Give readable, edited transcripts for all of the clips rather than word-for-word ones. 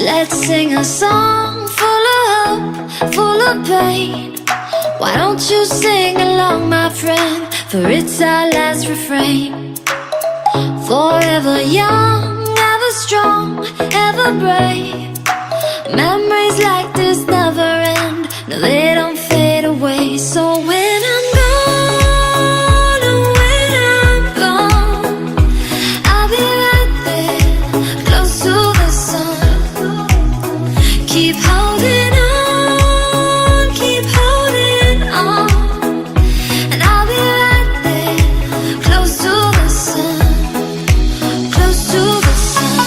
Let's sing a song full of hope, full of pain. Why don't you sing along, my friend? For it's our last refrain. Forever young, ever strong, ever brave. Memories like this never end. No, they don't fade away. So when I'm gone, oh, when I'm gone, I'll be right there, close to the sun. Keep holding on, keep holding on, and I'll be right there, close to the sun, close to the sun.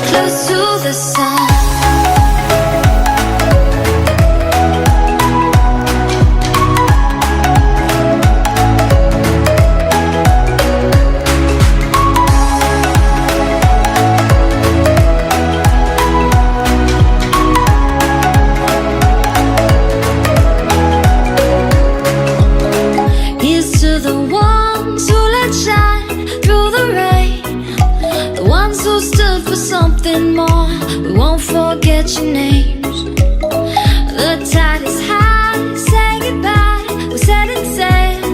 Close to the sun. Here's to the ones who let shine through the rain, the ones who stood for something more. We won't forget your names. The tide is high, say goodbye, we're setting sail,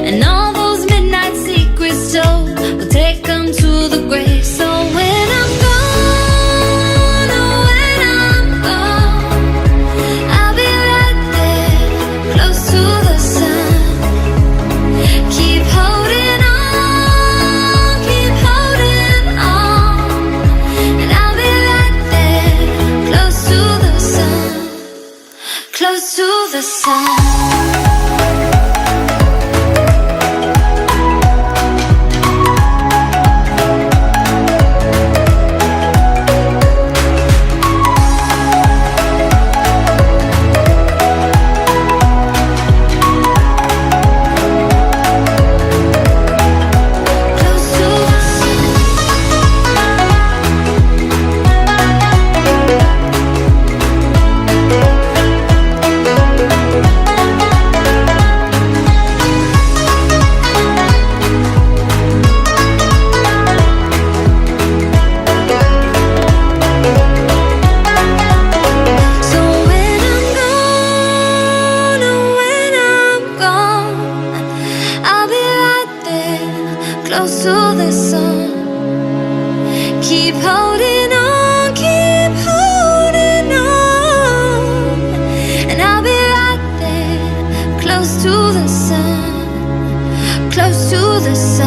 and all those midnight secrets told, we'll take them to the grave. So when I'm gone, oh, when I'm gone, I'll be right there, close to the sun. Keep holding on, keep holding on, and I'll be right there, close to the sun, close to the sun. So when I'm gone, oh, when I'm gone, I'll be right there, close to the sun. Keep holding on, keep holding on, and I'll be right there, close to the sun, close to the sun.